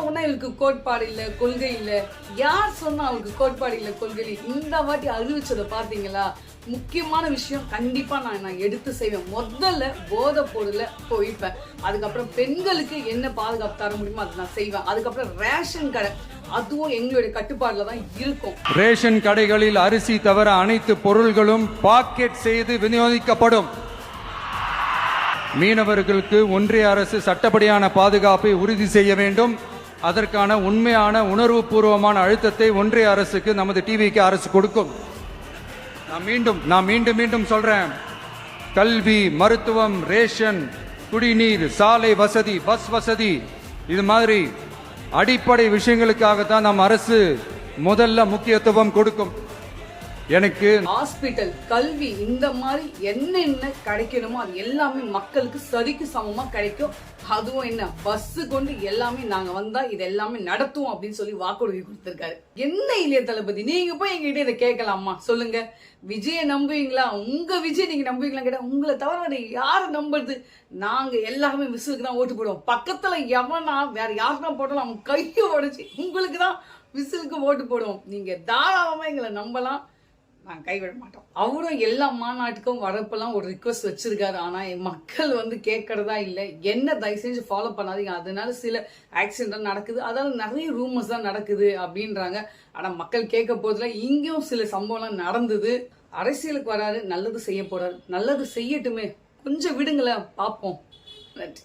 ஒன்னா இவருக்கு கோட்பாடு இல்ல, கொள்கை இல்ல. யார் சொன்னா அவருக்கு கோட்பாடு இல்ல, கொள்கை இல்ல? இந்த வாட்டி அறிவிச்சதை பாத்தீங்களா? முக்கியமான விஷயம் கண்டிப்பா நான் எடுத்து செய்வேன். முதல்ல போதை பொருளை போய்ப்பேன். அதுக்கப்புறம் பெண்களுக்கு என்ன பாதுகாப்பு தர முடியுமோ அதை நான் செய்வேன். அதுக்கப்புறம் ரேஷன் கடை, அதுவும் எங்களுடைய கட்டுப்பாடுல தான் இருக்கும். ரேஷன் கடைகளில் அரிசி தவிர அனைத்து பொருள்களும் பாக்கெட் செய்து விநியோகிக்கப்படும். மீனவர்களுக்கு ஒன்றிய அரசு சட்டப்படியான பாதுகாப்பை உறுதி செய்ய வேண்டும். அதற்கான உண்மையான உணர்வுபூர்வமான அழுத்தத்தை ஒன்றிய அரசுக்கு நமது டிவிக்கு அரசு கொடுக்கும். நான் மீண்டும் சொல்றேன். கல்வி, மருத்துவம், ரேஷன், குடிநீர், சாலை வசதி, பஸ் வசதி, இது மாதிரி அடிப்படை விஷயங்களுக்காகத்தான் நம் அரசு முதல்ல முக்கியத்துவம் கொடுக்கும். எனக்கு ஹாஸ்பிட்டல், கல்வி, இந்த மாதிரி என்னென்ன கிடைக்கணுமோ அது எல்லாமே மக்களுக்கு சரிக்கு சமமா கிடைக்கும். அதுவும் என்ன, பஸ் கொண்டு எல்லாமே நாங்க வந்தா இது எல்லாமே நடத்துவோம் அப்படின்னு சொல்லி வாக்குறுதி கொடுத்திருக்காரு. என்ன இளைய தளபதி, நீங்க போய் எங்ககிட்ட இதை கேட்கலாமா? சொல்லுங்க. விஜய நம்புவீங்களா? உங்க விஜய் நீங்க நம்புவீங்களா கேட்டா, உங்களை தவிர யாரை நம்புறது? நாங்க எல்லாருமே விசிலுக்கு தான் ஓட்டு போடுவோம். பக்கத்துல எவனா வேற யாருன்னா போட்டாலும் அவங்க கையை உடைச்சு உங்களுக்கு தான் விசிலுக்கு ஓட்டு போடுவோம். நீங்க தாராளமா எங்களை நம்பலாம், நாங்க கைவிட மாட்டோம். அவரும் எல்லா மாநாட்டுக்கும் வரப்பெல்லாம் ஒரு ரிக்வஸ்ட் வச்சிருக்காரு. ஆனா மக்கள் கேட்கறதா இல்ல. என்ன தயவு செஞ்சு ஃபாலோ பண்ணாதீங்க, அதனால சில ஆக்சிடென்ட் நடக்குது, அதாவது நிறைய ரூமர்ஸ் தான் நடக்குது அப்படின்றாங்க. ஆனா மக்கள் கேட்க போதுல இங்கேயும் சில சம்பவம்லாம் நடந்தது. அரசியலுக்கு வராரு, நல்லது செய்ய போறாரு, நல்லது செய்யட்டுமே, கொஞ்சம் விடுங்களேன், பார்ப்போம். நன்றி.